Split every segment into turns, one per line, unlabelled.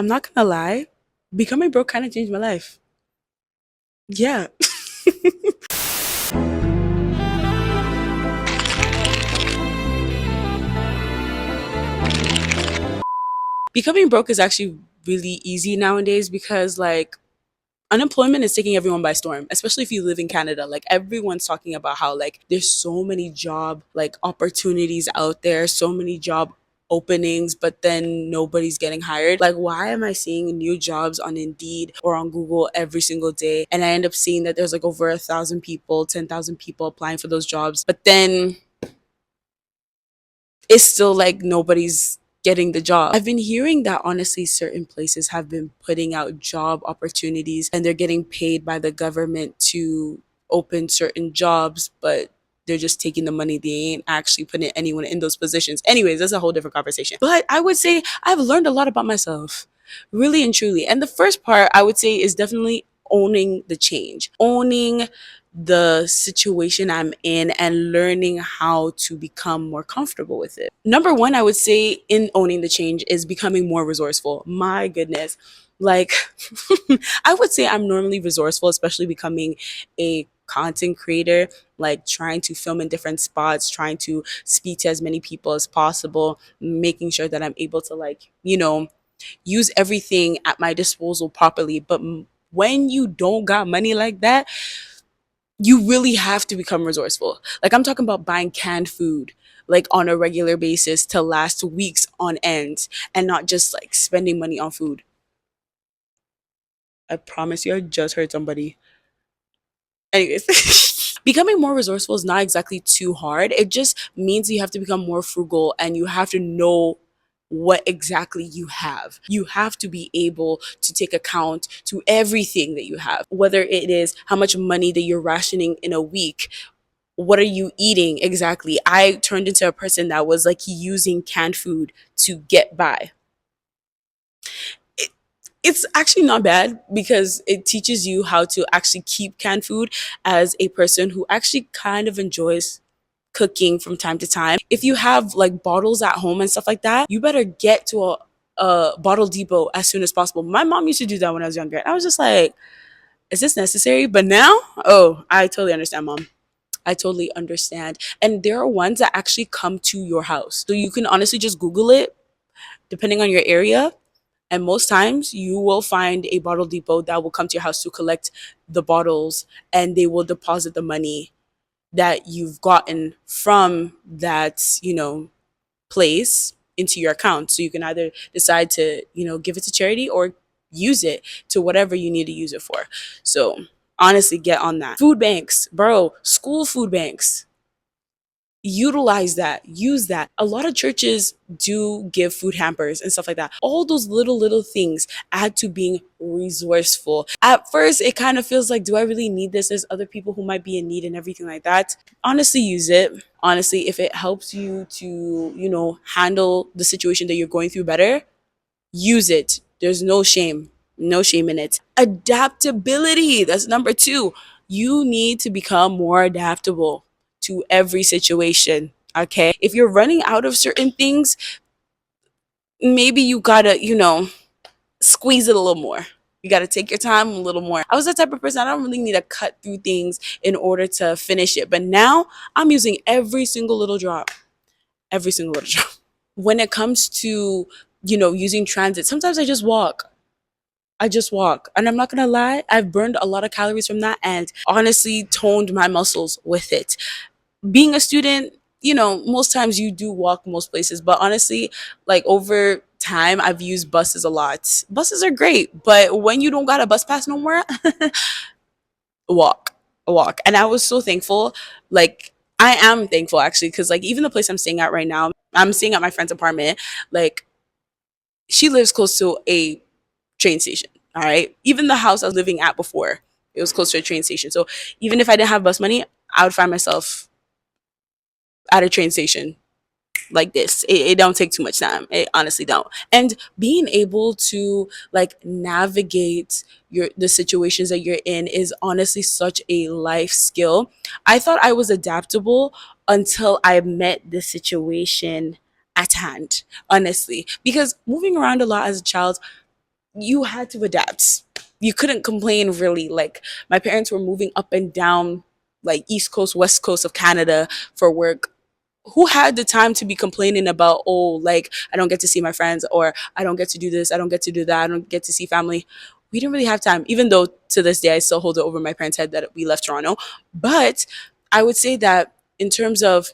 I'm not gonna lie, becoming broke kind of changed my life. Yeah. Becoming broke is actually really easy nowadays because, like, unemployment is taking everyone by storm, especially if you live in Canada. Like, everyone's talking about how, like, there's so many job, like, opportunities out there, so many job openings, but then nobody's getting hired. Like, why am I seeing new jobs on Indeed or on Google every single day? And I end up seeing that there's like over 1,000 people, 10,000 people applying for those jobs, but then it's still like nobody's getting the job. I've been hearing that honestly certain places have been putting out job opportunities and they're getting paid by the government to open certain jobs, but they're just taking the money. They ain't actually putting anyone in those positions. Anyways, that's a whole different conversation. But I would say I've learned a lot about myself, really and truly. And the first part I would say is definitely owning the change, owning the situation I'm in and learning how to become more comfortable with it. Number one, I would say in owning the change is becoming more resourceful. My goodness. Like, I would say I'm normally resourceful, especially becoming a content creator, like trying to film in different spots, trying to speak to as many people as possible, making sure that I'm able to, like, use everything at my disposal properly. But when you don't got money like that, you really have to become resourceful. Like, I'm talking about buying canned food like on a regular basis to last weeks on end and not just like spending money on food. I promise you, I just heard somebody. Anyways, becoming more resourceful is not exactly too hard. It just means you have to become more frugal and you have to know what exactly you have. You have to be able to take account to everything that you have, whether it is how much money that you're rationing in a week. What are you eating exactly? I turned into a person that was like using canned food to get by. It, it's actually not bad because it teaches you how to actually keep canned food as a person who actually kind of enjoys cooking from time to time. If you have like bottles at home and stuff like that, you better get to a bottle depot as soon as possible. My mom used to do that when I was younger. And I was just like, is this necessary? But now, oh, I totally understand, mom. I totally understand. And there are ones that actually come to your house. So you can honestly just Google it, depending on your area. And most times you will find a bottle depot that will come to your house to collect the bottles and they will deposit the money that you've gotten from that, place into your account. So you can either decide to, give it to charity or use it to whatever you need to use it for. So honestly, get on that. Food banks, bro, school food banks. Utilize that, use that. A lot of churches do give food hampers and stuff like that. All those little things add to being resourceful. At first it kind of feels like, do I really need this? There's other people who might be in need and everything like that. Honestly, use it. Honestly, if it helps you to, handle the situation that you're going through better, use it. There's no shame in it. Adaptability, that's number two. You need to become more adaptable to every situation. Okay, if you're running out of certain things, maybe you gotta, squeeze it a little more. You got to take your time a little more. I was the type of person, I don't really need to cut through things in order to finish it. But now I'm using every single little drop. Every single little drop. When it comes to, using transit, sometimes I just walk. I just walk. And I'm not gonna lie, I've burned a lot of calories from that and honestly toned my muscles with it. Being a student, most times you do walk most places, but honestly, like over time, I've used buses a lot. Buses are great, but when you don't got a bus pass no more, walk, walk. And I was so thankful. Like, I am thankful actually, because like even the place I'm staying at right now, I'm staying at my friend's apartment. Like, she lives close to a train station. All right. Even the house I was living at before, it was close to a train station. So even if I didn't have bus money, I would find myself at a train station like this. It don't take too much time. It honestly don't. And being able to like navigate the situations that you're in is honestly such a life skill. I thought I was adaptable until I met the situation at hand, honestly. Because moving around a lot as a child, you had to adapt. You couldn't complain really. Like my parents were moving up and down like East Coast, West Coast of Canada for work. Who had the time to be complaining about, oh, like I don't get to see my friends, or I don't get to do this, I don't get to do that, I don't get to see family. We didn't really have time, even though to this day I still hold it over my parents' head that we left Toronto. But I would say that in terms of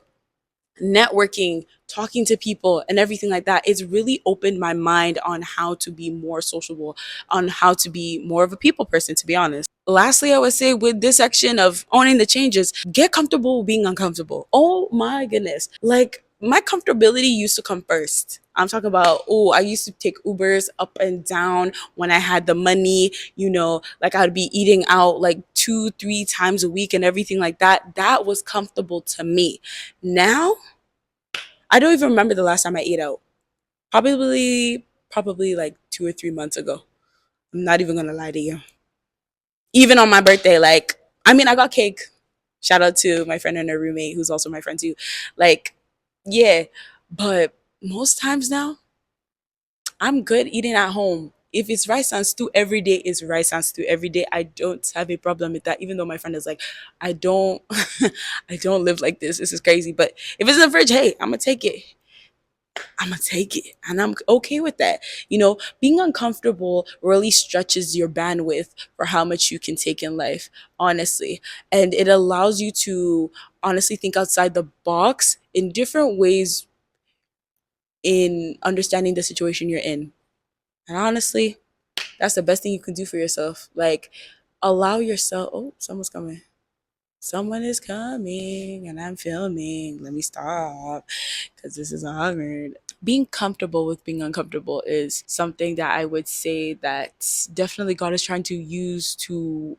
networking, talking to people, and everything like that, it's really opened my mind on how to be more sociable, on how to be more of a people person, to be honest. Lastly, I would say with this section of owning the changes, get comfortable with being uncomfortable. Oh my goodness. Like, my comfortability used to come first. I'm talking about, oh, I used to take Ubers up and down when I had the money, like I'd be eating out like 2, 3 times a week and everything like that. That was comfortable to me. Now, I don't even remember the last time I ate out. Probably like 2 or 3 months ago. I'm not even gonna lie to you. Even on my birthday, like, I mean, I got cake. Shout out to my friend and her roommate, who's also my friend too. Like, yeah, but most times now, I'm good eating at home. If it's rice and stew every day, it's rice and stew every day. I don't have a problem with that. Even though my friend is like, I don't, I don't live like this. This is crazy. But if it's in the fridge, hey, I'm gonna take it. I'm gonna take it, and I'm okay with that. Being uncomfortable really stretches your bandwidth for how much you can take in life, honestly. And it allows you to honestly think outside the box in different ways in understanding the situation you're in. And honestly, that's the best thing you can do for yourself. Like, allow yourself. Oh, someone's coming. Someone is coming, and I'm filming. Let me stop because this is awkward. Being comfortable with being uncomfortable is something that I would say that definitely God is trying to use to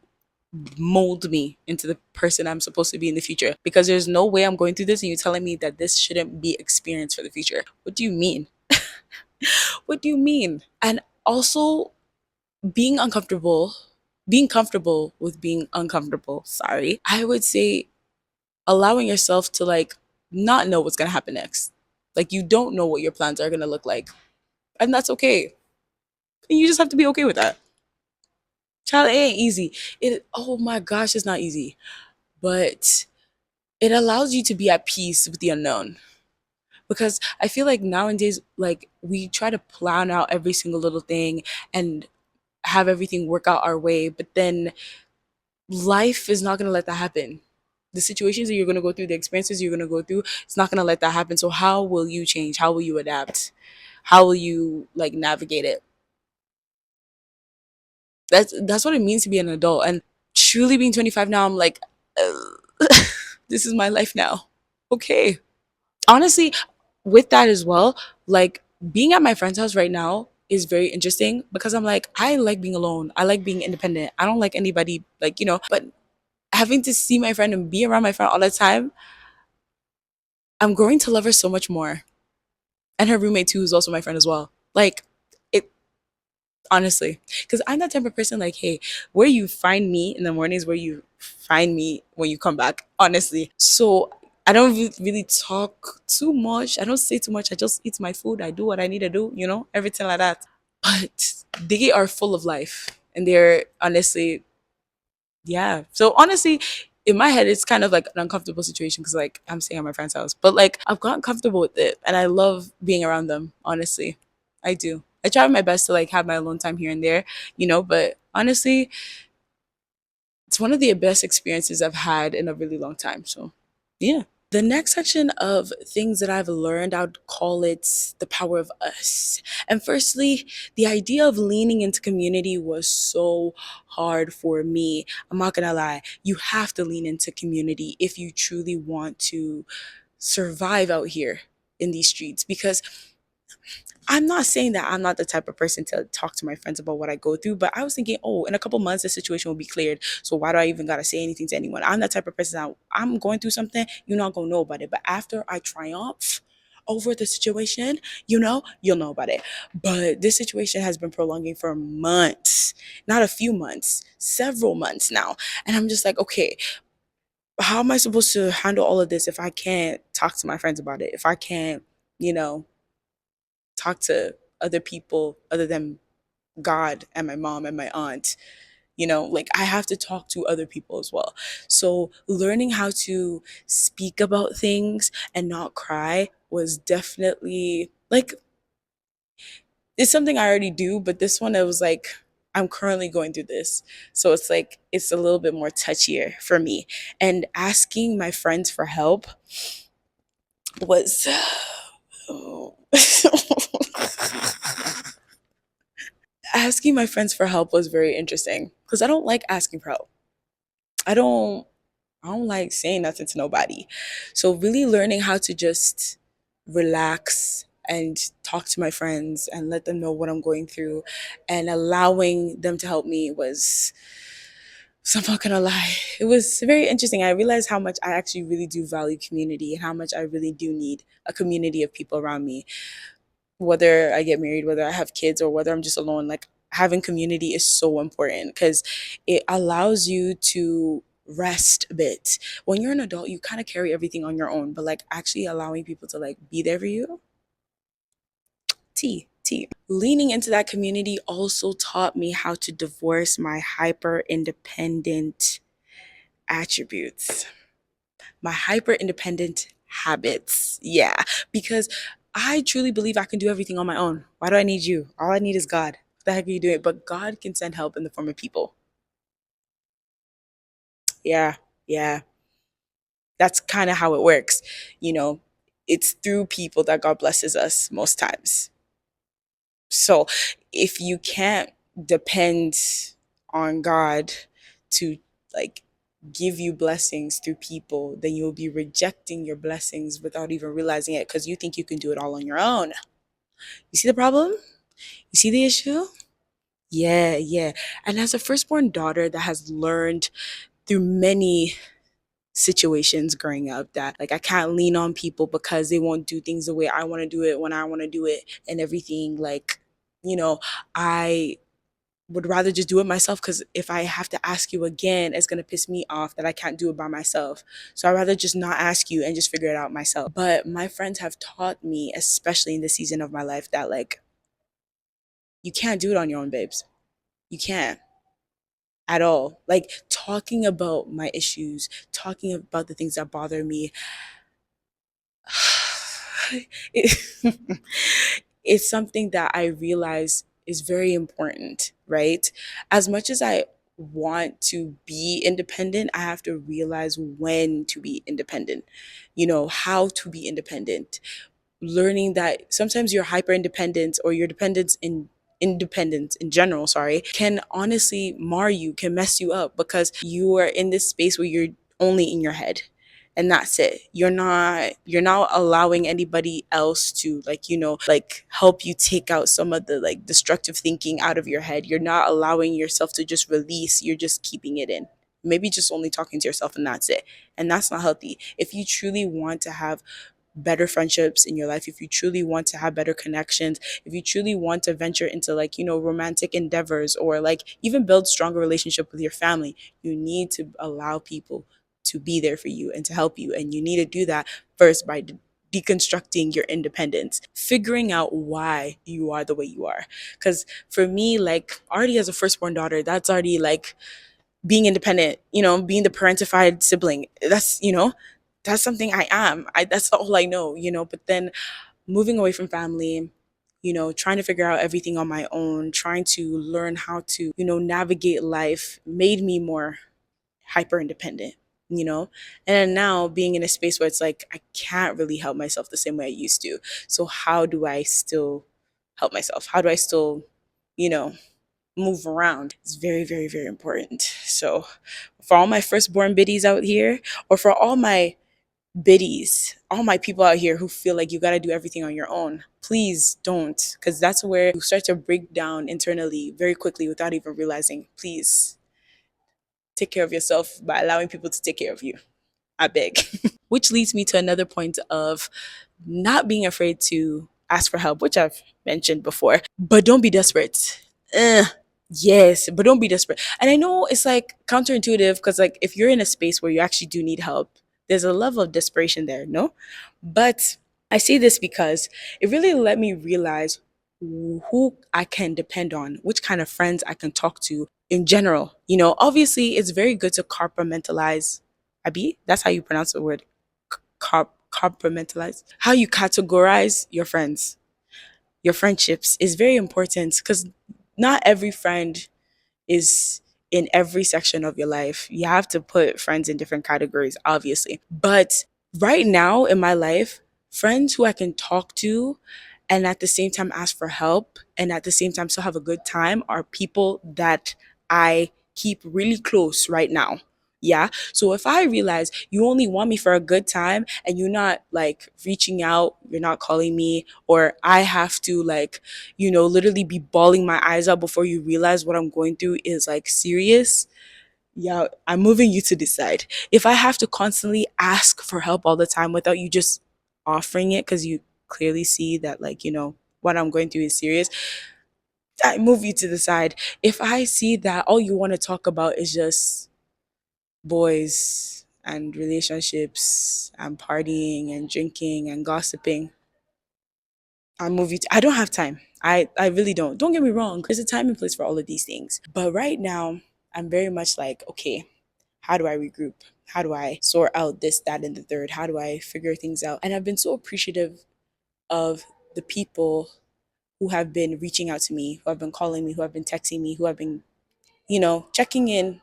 mold me into the person I'm supposed to be in the future. Because there's no way I'm going through this and you're telling me that this shouldn't be experience for the future. What do you mean? What do you mean? And also, being uncomfortable, being comfortable with being uncomfortable, sorry, I would say allowing yourself to like not know what's going to happen next. Like, you don't know what your plans are going to look like, and that's okay. And you just have to be okay with that. Child, it ain't easy. It, oh my gosh, it's not easy. But it allows you to be at peace with the unknown. Because I feel like nowadays, like, we try to plan out every single little thing and have everything work out our way, but then life is not going to let that happen. The situations that you're going to go through, the experiences you're going to go through, it's not going to let that happen. So how will you change? How will you adapt? How will you like navigate it? That's what it means to be an adult. And truly being 25 now, I'm like, this is my life now. Okay. Honestly, with that as well, like being at my friend's house right now is very interesting because I'm like, I like being alone. I like being independent. I don't like anybody, like, but having to see my friend and be around my friend all the time, I'm growing to love her so much more. And her roommate too, who's also my friend as well. Like, it, honestly, because I'm that type of person. Like, hey, where you find me in the mornings, where you find me when you come back. Honestly, so I don't really talk too much. I don't say too much. I just eat my food. I do what I need to do. Everything like that. But they are full of life, and they're honestly, yeah. So honestly, in my head, it's kind of like an uncomfortable situation because like I'm staying at my friend's house, but like I've gotten comfortable with it, and I love being around them. Honestly, I do. I try my best to like have my alone time here and there, But honestly, it's one of the best experiences I've had in a really long time. So, yeah. The next section of things that I've learned, I would call it the power of us. And firstly, the idea of leaning into community was so hard for me. I'm not gonna lie. You have to lean into community if you truly want to survive out here in these streets because I'm not saying that I'm not the type of person to talk to my friends about what I go through, but I was thinking, oh, in a couple months, the situation will be cleared. So why do I even gotta say anything to anyone? I'm that type of person that I'm going through something, you're not gonna know about it. But after I triumph over the situation, you'll know about it. But this situation has been prolonging for months, not a few months, several months now. And I'm just like, okay, how am I supposed to handle all of this if I can't talk to my friends about it? If I can't, you know, talk to other people other than God and my mom and my aunt. Like I have to talk to other people as well. So learning how to speak about things and not cry was definitely like, it's something I already do, but this one, it was like, I'm currently going through this. So it's like, it's a little bit more touchier for me. And asking my friends for help was. Asking my friends for help was very interesting because I don't like asking for help. I don't I don't like saying nothing to nobody. So really learning how to just relax and talk to my friends and let them know what I'm going through and allowing them to help me was, so I'm not gonna lie, it was very interesting. I realized how much I actually really do value community and how much I really do need a community of people around me, whether I get married, whether I have kids, or whether I'm just alone. Like having community is so important because it allows you to rest a bit. When you're an adult, you kind of carry everything on your own, but like actually allowing people to like be there for you, T. Leaning into that community also taught me how to divorce my hyper independent attributes, my hyper independent habits. Yeah, because I truly believe I can do everything on my own. Why do I need you? All I need is God. What the heck are you doing? But God can send help in the form of people. Yeah, yeah. That's kind of how it works. You know, it's through people that God blesses us most times. So if you can't depend on God to like give you blessings through people, then you'll be rejecting your blessings without even realizing it because you think you can do it all on your own. You see the problem? You see the issue? Yeah, yeah. And as a firstborn daughter that has learned through many situations growing up that like I can't lean on people because they won't do things the way I want to do it when I want to do it and everything, like, you know, I would rather just do it myself because if I have to ask you again, it's going to piss me off that I can't do it by myself. So I'd rather just not ask you and just figure it out myself. But my friends have taught me, especially in this season of my life, that like you can't do it on your own, babes. You can't at all. Like talking about my issues, talking about the things that bother me, it, it's something that I realize is very important, right? As much as I want to be independent, I have to realize when to be independent, how to be independent, learning that sometimes your hyper independence or your dependence in independence in general, sorry, can honestly mar you, can mess you up because you are in this space where you're only in your head and that's it. You're not allowing anybody else to like, like help you take out some of the like destructive thinking out of your head. You're not allowing yourself to just release, you're just keeping it in. Maybe just only talking to yourself and that's it. And that's not healthy. If you truly want to have better friendships in your life, if you truly want to have better connections, if you truly want to venture into like, romantic endeavors or like even build stronger relationship with your family, you need to allow people to be there for you and to help you. And you need to do that first by deconstructing your independence, figuring out why you are the way you are. Because for me, like already as a firstborn daughter, that's already like being independent, being the parentified sibling. That's something I am. That's all I know, but then moving away from family, trying to figure out everything on my own, trying to learn how to, navigate life made me more hyper independent, you know? And then now being in a space where it's like I can't really help myself the same way I used to. So how do I still help myself? How do I still, you know, move around? It's very, very, very important. So for all my firstborn biddies out here, or for all my biddies, all my people out here who feel like you got to do everything on your own, please don't, because that's where you start to break down internally very quickly without even realizing. Please take care of yourself by allowing people to take care of you. I beg. Which leads me to another point of not being afraid to ask for help, which I've mentioned before, but don't be desperate. Yes, but don't be desperate. And I know it's like counterintuitive because, like, if you're in a space where you actually do need help, there's a level of desperation there, no? But I say this because it really let me realize who I can depend on, which kind of friends I can talk to in general. Obviously, it's very good to compartmentalize. Abi, that's how you pronounce the word. Compartmentalize. How you categorize your friends, your friendships is very important because not every friend is in every section of your life. You have to put friends in different categories, obviously. But right now in my life, friends who I can talk to and at the same time ask for help and at the same time still have a good time are people that I keep really close right now. Yeah. So if I realize you only want me for a good time and you're not like reaching out, you're not calling me, or I have to like, literally be bawling my eyes out before you realize what I'm going through is like serious, yeah, I'm moving you to decide. If I have to constantly ask for help all the time without you just offering it because you clearly see that, like, what I'm going through is serious, I move you to the side. If I see that all you want to talk about is just boys and relationships and partying and drinking and gossiping, I move you to, I don't have time. I really don't. Don't get me wrong. There's a time and place for all of these things. But right now, I'm very much like, okay, how do I regroup? How do I sort out this, that, and the third? How do I figure things out? And I've been so appreciative of the people who have been reaching out to me, who have been calling me, who have been texting me, who have been, checking in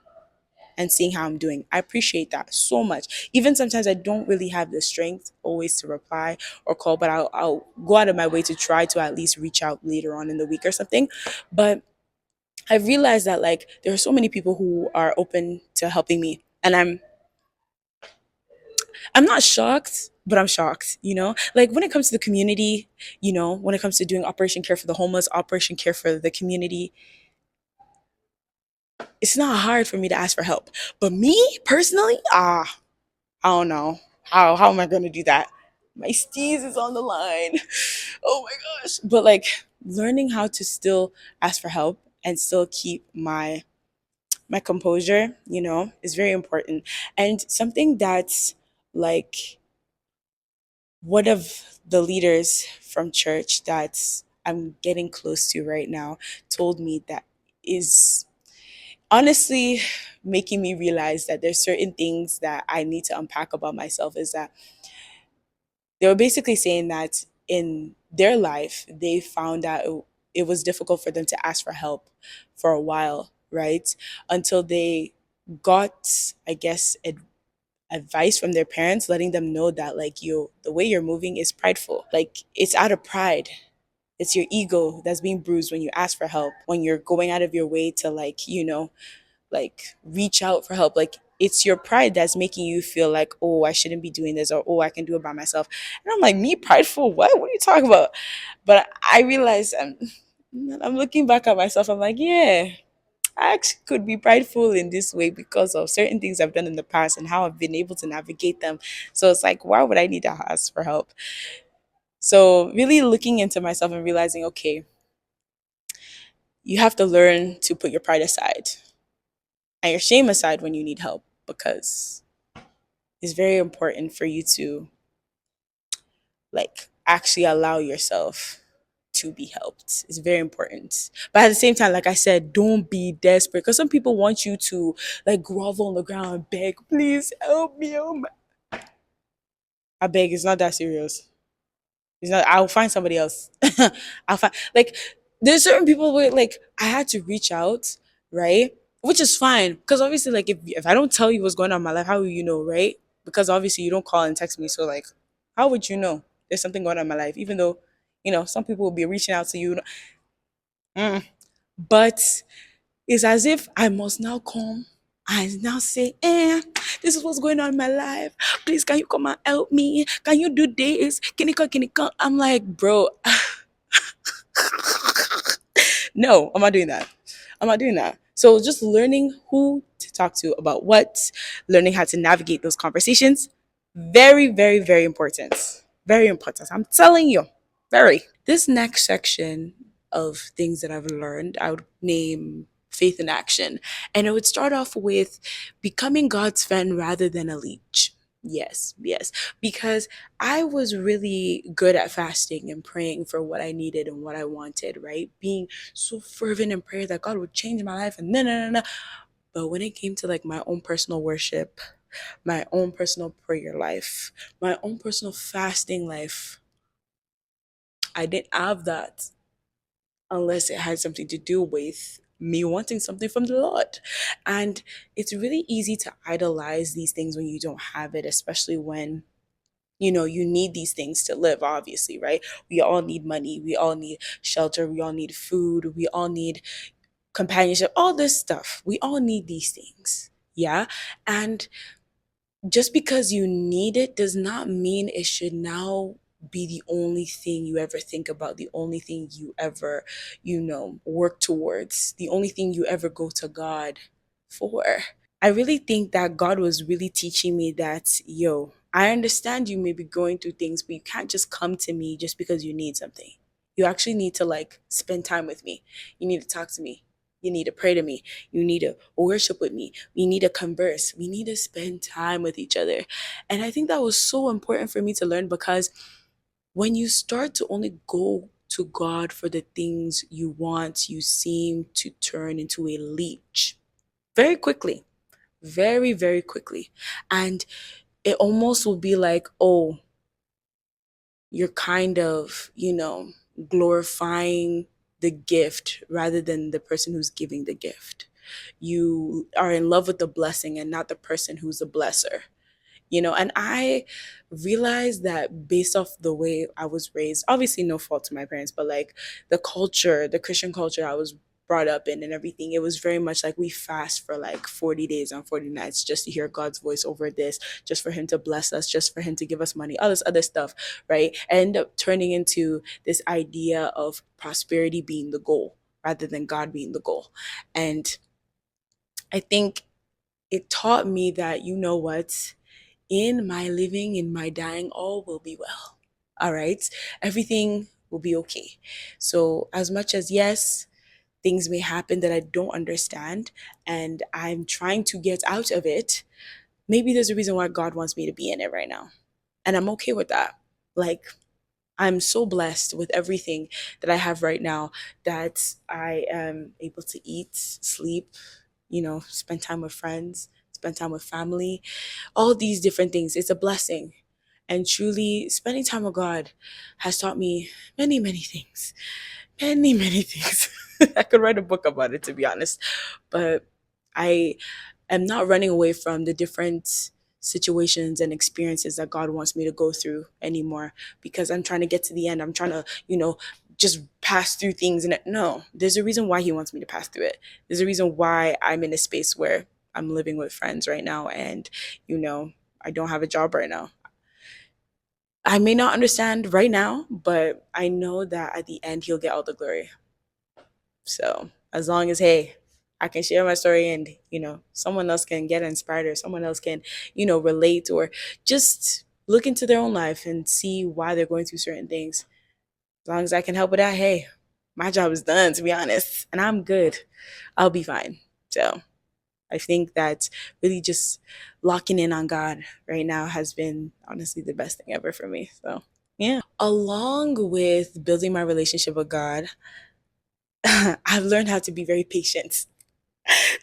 and seeing how I'm doing. I appreciate that so much. Even sometimes I don't really have the strength always to reply or call, but I'll go out of my way to try to at least reach out later on in the week or something. But I've realized that like there are so many people who are open to helping me. And I'm not shocked, but I'm shocked, Like when it comes to the community, when it comes to doing Operation Care for the Homeless, Operation Care for the community, it's not hard for me to ask for help. But me personally, I don't know. How am I gonna do that? My steez is on the line. Oh my gosh. But like learning how to still ask for help and still keep my composure, is very important. And something that's like one of the leaders from church that I'm getting close to right now told me that is honestly making me realize that there's certain things that I need to unpack about myself is that they were basically saying that in their life they found out it was difficult for them to ask for help for a while, right? Until they got, I guess, advice from their parents letting them know that like the way you're moving is prideful, like it's out of pride, it's your ego that's being bruised when you ask for help, when you're going out of your way to like like reach out for help, like it's your pride that's making you feel like, oh, I shouldn't be doing this, or oh, I can do it by myself. And I'm like, me prideful, what are you talking about? But I realize I'm looking back at myself, I'm like, yeah, I actually could be prideful in this way because of certain things I've done in the past and how I've been able to navigate them. So it's like, why would I need to ask for help? So really looking into myself and realizing, okay, you have to learn to put your pride aside and your shame aside when you need help, because it's very important for you to like actually allow yourself to be helped. It's very important. But at the same time, like I said, don't be desperate because some people want you to like grovel on the ground and beg, please help me. Oh my. I beg, it's not that serious. It's not, I'll find somebody else. I'll find like there's certain people where like I had to reach out, right? Which is fine. Because obviously, like if I don't tell you what's going on in my life, how will you know, right? Because obviously you don't call and text me. So like, how would you know there's something going on in my life? Even though, some people will be reaching out to you. Mm. But it's as if I must now come and now say, this is what's going on in my life. Please, can you come and help me? Can you do this? Can you come? Can you come? I'm like, bro, no, I'm not doing that. I'm not doing that. So just learning who to talk to about what, learning how to navigate those conversations, very, very, very important. Very important. I'm telling you, very. This next section of things that I've learned, I would name faith in action. And it would start off with becoming God's friend rather than a leech. Yes, yes. Because I was really good at fasting and praying for what I needed and what I wanted, right? Being so fervent in prayer that God would change my life and no, no, no, no. But when it came to like my own personal worship, my own personal prayer life, my own personal fasting life, I didn't have that unless it had something to do with me wanting something from the Lord. And it's really easy to idolize these things when you don't have it, especially when you need these things to live, obviously, right? We all need money, we all need shelter, we all need food, we all need companionship, all this stuff. We all need these things. Yeah. And just because you need it does not mean it should now be the only thing you ever think about, the only thing you ever, work towards, the only thing you ever go to God for. I really think that God was really teaching me that, yo, I understand you may be going through things, but you can't just come to me just because you need something. You actually need to like spend time with me. You need to talk to me. You need to pray to me. You need to worship with me. We need to converse. We need to spend time with each other. And I think that was so important for me to learn because when you start to only go to God for the things you want, you seem to turn into a leech very quickly, very, very quickly. And it almost will be like, oh, you're kind of, glorifying the gift rather than the person who's giving the gift. You are in love with the blessing and not the person who's the blesser. And I realized that based off the way I was raised, obviously no fault to my parents, but like the culture, the Christian culture I was brought up in and everything, it was very much like we fast for like 40 days and 40 nights just to hear God's voice over this, just for him to bless us, just for him to give us money, all this other stuff, right? And end up turning into this idea of prosperity being the goal rather than God being the goal. And I think it taught me that, you know what, in my living, in my dying, all will be well. All right. Everything will be okay. So, as much as, yes, things may happen that I don't understand and I'm trying to get out of it, maybe there's a reason why God wants me to be in it right now. And I'm okay with that. Like, I'm so blessed with everything that I have right now that I am able to eat, sleep, spend time with friends, spend time with family, all these different things. It's a blessing. And truly, spending time with God has taught me many, many things. Many, many things. I could write a book about it, to be honest. But I am not running away from the different situations and experiences that God wants me to go through anymore because I'm trying to get to the end. I'm trying to, just pass through things. And no, there's a reason why He wants me to pass through it. There's a reason why I'm in a space where I'm living with friends right now and, I don't have a job right now. I may not understand right now, but I know that at the end, He'll get all the glory. So as long as, hey, I can share my story and, someone else can get inspired or someone else can, relate or just look into their own life and see why they're going through certain things. As long as I can help with that, hey, my job is done, to be honest, and I'm good. I'll be fine. So I think that really just locking in on God right now has been honestly the best thing ever for me. So, yeah. Along with building my relationship with God, I've learned how to be very patient.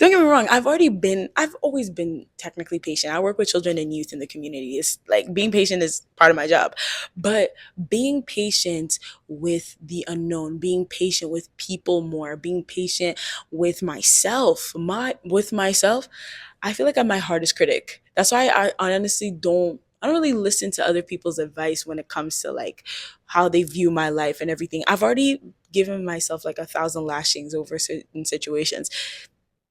Don't get me wrong, I've always been technically patient. I work with children and youth in the community. It's like being patient is part of my job. But being patient with the unknown, being patient with people more, being patient with myself, I feel like I'm my hardest critic. That's why I honestly don't really listen to other people's advice when it comes to like how they view my life and everything. I've already given myself like 1,000 lashings over certain situations,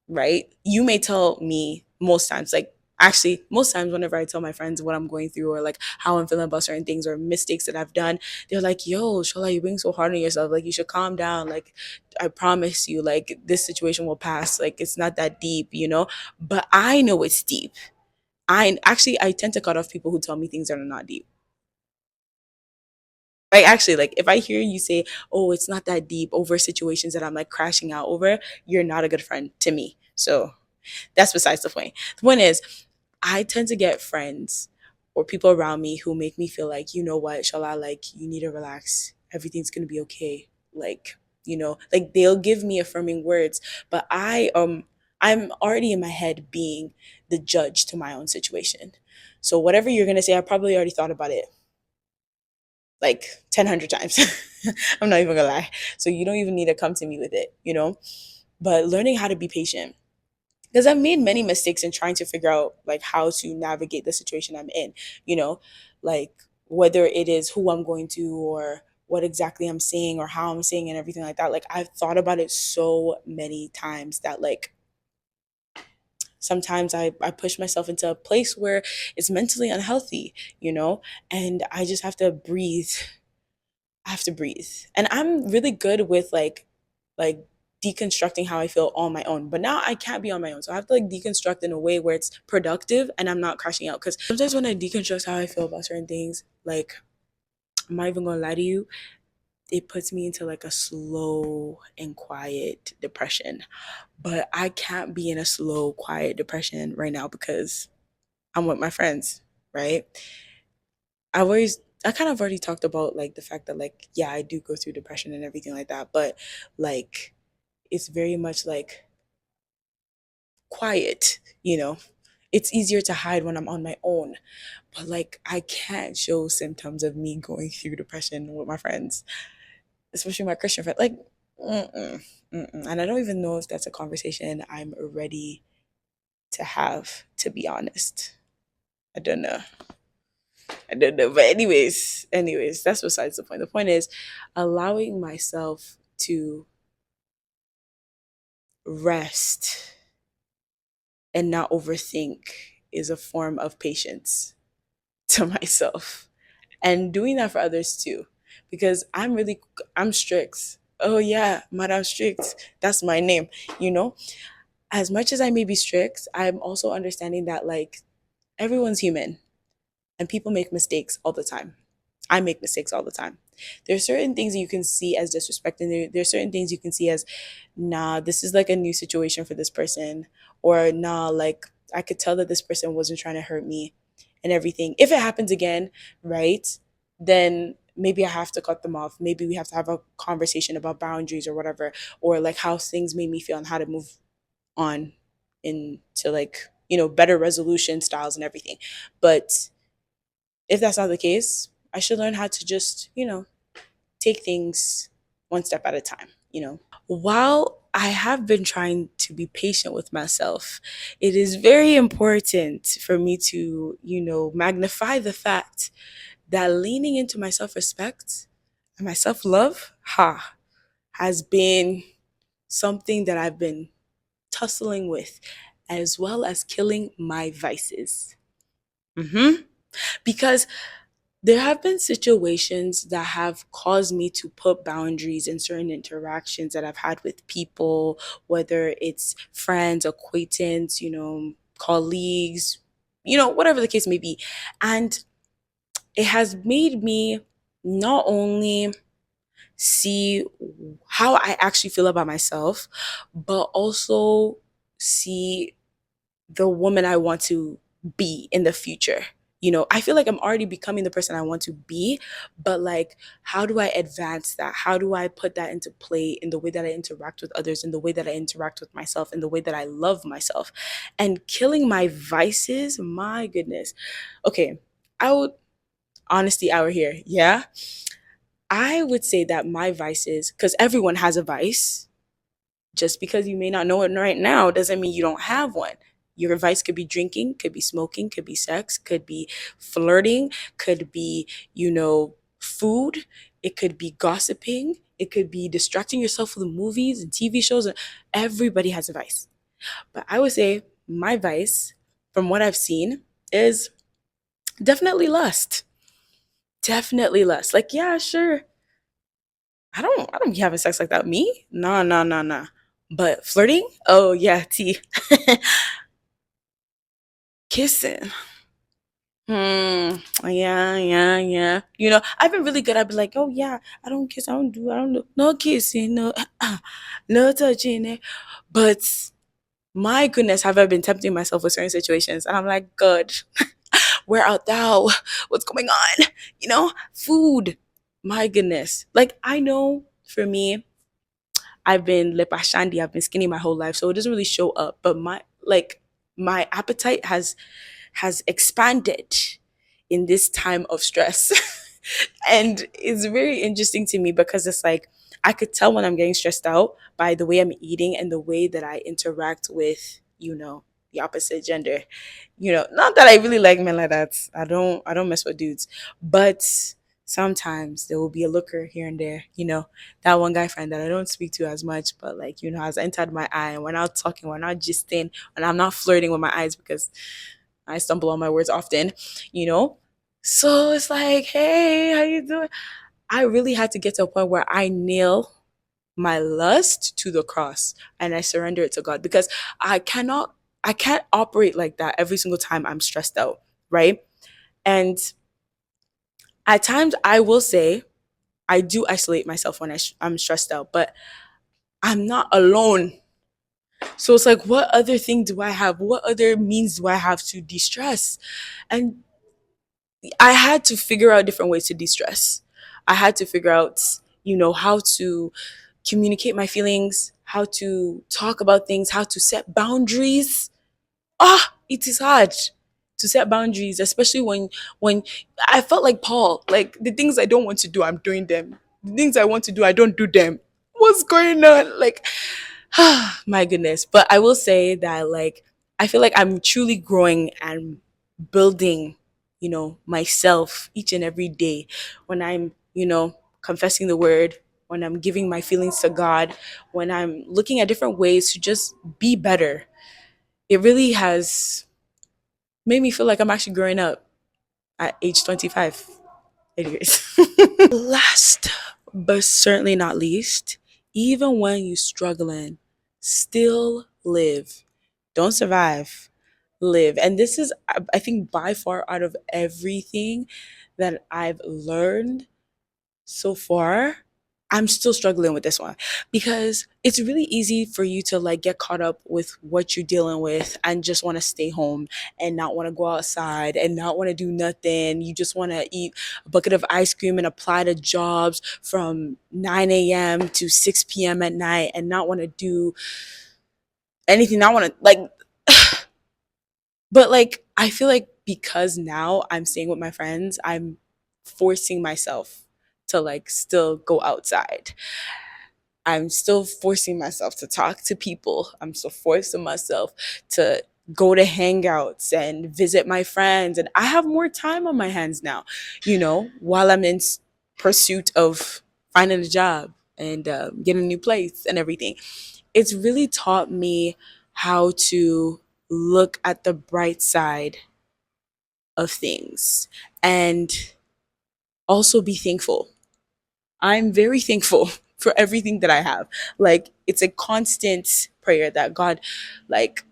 right? You may tell me most times, like actually most times whenever I tell my friends what I'm going through or like how I'm feeling about certain things or mistakes that I've done, they're like, yo, Shola, you're being so hard on yourself. Like you should calm down. Like I promise you, like this situation will pass. Like it's not that deep. But I know it's deep. I tend to cut off people who tell me things that are not deep. Like actually, like if I hear you say, "Oh, it's not that deep," over situations that I'm like crashing out over, you're not a good friend to me. So that's besides the point. The point is, I tend to get friends or people around me who make me feel like, you know what, Shala, like you need to relax. Everything's gonna be okay. Like, like they'll give me affirming words, but I'm already in my head being the judge to my own situation. So whatever you're gonna say, I probably already thought about it like 1,000 times. I'm not even gonna lie. So you don't even need to come to me with it. But learning how to be patient, because I've made many mistakes in trying to figure out like how to navigate the situation I'm in, you know, like whether it is who I'm going to or what exactly I'm saying or how I'm saying and everything like that. Like I've thought about it so many times that like sometimes I push myself into a place where it's mentally unhealthy, and I just have to breathe. I have to breathe. And I'm really good with like deconstructing how I feel on my own. But now I can't be on my own. So I have to like deconstruct in a way where it's productive and I'm not crashing out. Cause sometimes when I deconstruct how I feel about certain things, like I'm not even gonna lie to you, it puts me into like a slow and quiet depression. But I can't be in a slow, quiet depression right now because I'm with my friends, right? I kind of already talked about like the fact that like yeah, I do go through depression and everything like that, but like it's very much like quiet, It's easier to hide when I'm on my own, but like I can't show symptoms of me going through depression with my friends, especially my Christian friends. Like, mm-mm, mm-mm. And I don't even know if that's a conversation I'm ready to have, to be honest. I don't know. I don't know. But anyways, that's besides the point. The point is allowing myself to rest and not overthink is a form of patience to myself. And doing that for others too. Because I'm strict. Oh yeah, Madam Strict. That's my name, you know? As much as I may be strict, I'm also understanding that like everyone's human and people make mistakes all the time. I make mistakes all the time. There's certain things that you can see as disrespect, and there's certain things you can see as, nah, this is like a new situation for this person, or nah, like I could tell that this person wasn't trying to hurt me, and everything. If it happens again, right, then maybe I have to cut them off. Maybe we have to have a conversation about boundaries or whatever, or like how things made me feel and how to move on into like better resolution styles and everything. But if that's not the case, I should learn how to just, take things one step at a time. While I have been trying to be patient with myself, it is very important for me to, magnify the fact that leaning into my self respect and my self love, has been something that I've been tussling with, as well as killing my vices. Because there have been situations that have caused me to put boundaries in certain interactions that I've had with people, whether it's friends, acquaintance, colleagues, whatever the case may be. And it has made me not only see how I actually feel about myself, but also see the woman I want to be in the future. I feel like I'm already becoming the person I want to be, but like, how do I advance that? How do I put that into play in the way that I interact with others, in the way that I interact with myself, in the way that I love myself? And killing my vices, my goodness. Okay, I would, honesty hour here. Yeah. I would say that my vices, because everyone has a vice, just because you may not know it right now doesn't mean you don't have one. Your vice could be drinking, could be smoking, could be sex, could be flirting, could be, food. It could be gossiping. It could be distracting yourself with movies and TV shows. Everybody has a vice. But I would say my vice, from what I've seen, is definitely lust. Definitely lust. Like, yeah, sure. I don't be having sex like that. Me? Nah, nah, nah, nah. But flirting? Oh yeah, T. Kissing. Yeah, yeah, yeah. I've been really good. I'd be like, oh yeah, I don't kiss, I don't do no kissing, no, no touching it. But my goodness, have I been tempting myself with certain situations? And I'm like, God, Where art thou? What's going on? Food. My goodness. Like, I know for me, I've been lepashandi, I've been skinny my whole life, so it doesn't really show up. But my appetite has expanded in this time of stress. And it's very interesting to me because it's like I could tell when I'm getting stressed out by the way I'm eating and the way that I interact with, the opposite gender. Not that I really like men like that. I don't mess with dudes. But sometimes there will be a looker here and there, that one guy friend that I don't speak to as much, but like, has entered my eye, and we're not talking, we're not gisting, and I'm not flirting with my eyes because I stumble on my words often, you know? So it's like, hey, how you doing? I really had to get to a point where I nail my lust to the cross and I surrender it to God, because I can't operate like that every single time I'm stressed out, right? And at times I will say I do isolate myself when I'm stressed out, but I'm not alone. So it's like, what other thing do I have? What other means do I have to de-stress? And I had to figure out different ways to de-stress. I had to figure out, how to communicate my feelings, how to talk about things, how to set boundaries. It is hard to set boundaries, especially when I felt like Paul, like the things I don't want to do, I'm doing them. The things I want to do, I don't do them. What's going on? Like, my goodness. But I will say that, like, I feel like I'm truly growing and building, myself each and every day when I'm, confessing the word, when I'm giving my feelings to God, when I'm looking at different ways to just be better. It really has made me feel like I'm actually growing up at age 25. Anyways. Last but certainly not least, even when you're struggling, still live. Don't survive, live. And this is, I think, by far out of everything that I've learned so far, I'm still struggling with this one, because it's really easy for you to like get caught up with what you're dealing with and just want to stay home and not want to go outside and not want to do nothing. You just want to eat a bucket of ice cream and apply to jobs from 9 a.m. to 6 p.m. at night and not want to do anything. Not want to like, but like, I feel like because now I'm staying with my friends, I'm forcing myself to like still go outside. I'm still forcing myself to talk to people. I'm still forcing myself to go to hangouts and visit my friends. And I have more time on my hands now, while I'm in pursuit of finding a job and getting a new place and everything. It's really taught me how to look at the bright side of things and also be thankful. I'm very thankful for everything that I have. Like, it's a constant prayer that God, like,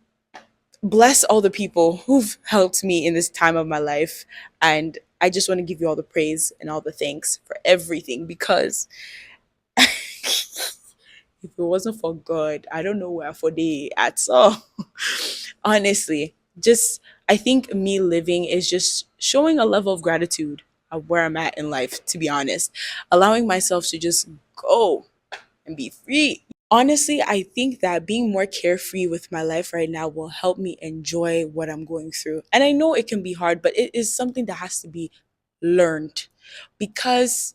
bless all the people who've helped me in this time of my life. And I just want to give you all the praise and all the thanks for everything, because if it wasn't for God, I don't know where for the at all. Honestly, just I think me living is just showing a level of gratitude of where I'm at in life, to be honest. Allowing myself to just go and be free. Honestly, I think that being more carefree with my life right now will help me enjoy what I'm going through. And I know it can be hard, but it is something that has to be learned, because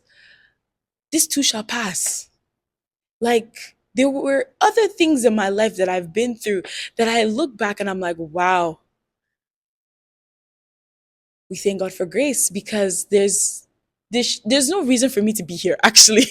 this too shall pass. Like, there were other things in my life that I've been through that I look back and I'm like, wow, we thank God for grace, because there's no reason for me to be here actually.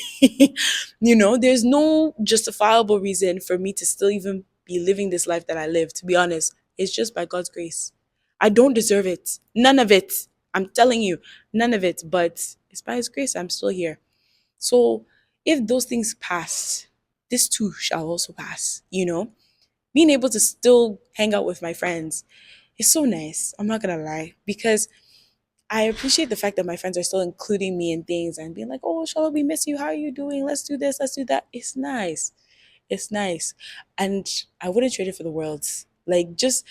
There's no justifiable reason for me to still even be living this life that I live, to be honest. It's just by God's grace. I don't deserve it. None of it. I'm telling you, none of it, but it's by his grace I'm still here. So if those things pass, this too shall also pass, being able to still hang out with my friends is so nice. I'm not gonna lie, because I appreciate the fact that my friends are still including me in things and being like, "Oh, Charlotte, we miss you. How are you doing? Let's do this. Let's do that." It's nice. It's nice, and I wouldn't trade it for the world. Like, just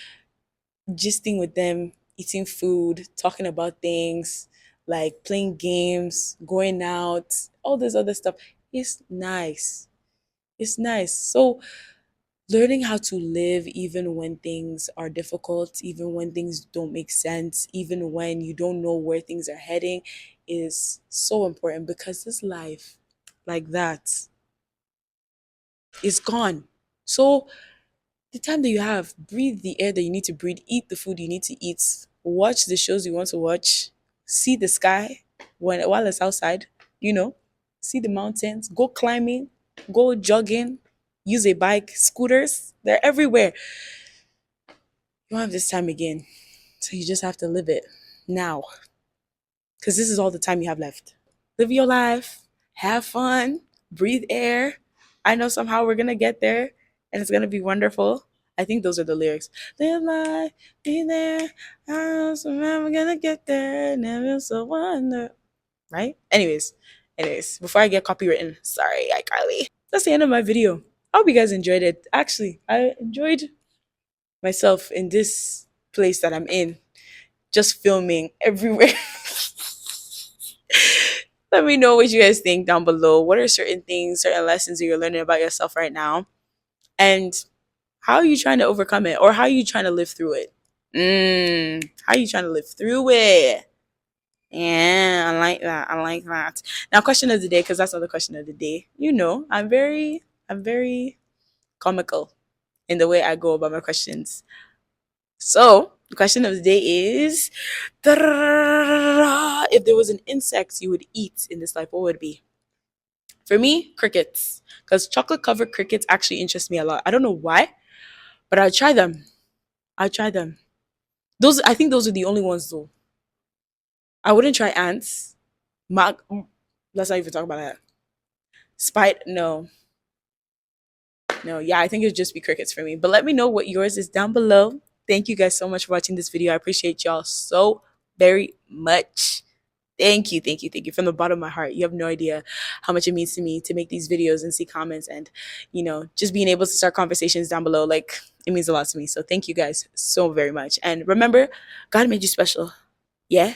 gisting with them, eating food, talking about things, like playing games, going out, all this other stuff. It's nice. It's nice. So learning how to live even when things are difficult, even when things don't make sense, even when you don't know where things are heading is so important because this life like that is gone. So the time that you have, breathe the air that you need to breathe, eat the food you need to eat, watch the shows you want to watch, see the sky while it's outside, you know, see the mountains, go climbing, go jogging, use a bike, scooters, they're everywhere. You don't have this time again. So you just have to live it now. Because this is all the time you have left. Live your life, have fun, breathe air. I know somehow we're gonna get there and it's gonna be wonderful. I think those are the lyrics. Live life, be there. I know somehow we're gonna get there. Never so wonder. Right? Anyways, before I get copywritten, sorry, iCarly. That's the end of my video. I hope you guys enjoyed it. Actually, I enjoyed myself in this place that I'm in, just filming everywhere. Let me know what you guys think down below. What are certain things, certain lessons that you're learning about yourself right now? And how are you trying to overcome it? Or how are you trying to live through it? How are you trying to live through it? Yeah, I like that. I like that. Now, question of the day, because that's not the question of the day. You know, I'm very comical in the way I go about my questions. So, the question of the day is if there was an insect you would eat in this life, what would it be? For me, crickets. Because chocolate covered crickets actually interest me a lot. I don't know why, but I'll try them. I'll try them. I think those are the only ones though. I wouldn't try ants. Let's not even talk about that. No. No, yeah, I think it'd just be crickets for me. But let me know what yours is down below. Thank you guys so much for watching this video. I appreciate y'all so very much. Thank you from the bottom of my heart. You have no idea how much it means to me to make these videos and see comments and, just being able to start conversations down below. Like, it means a lot to me. So thank you guys so very much. And remember, God made you special. Yeah.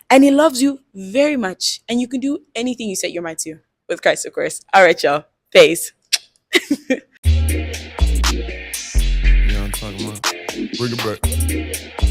And he loves you very much. And you can do anything you set your mind to with Christ, of course. All right, y'all. Peace.
You know what I'm talking about? Bring it back.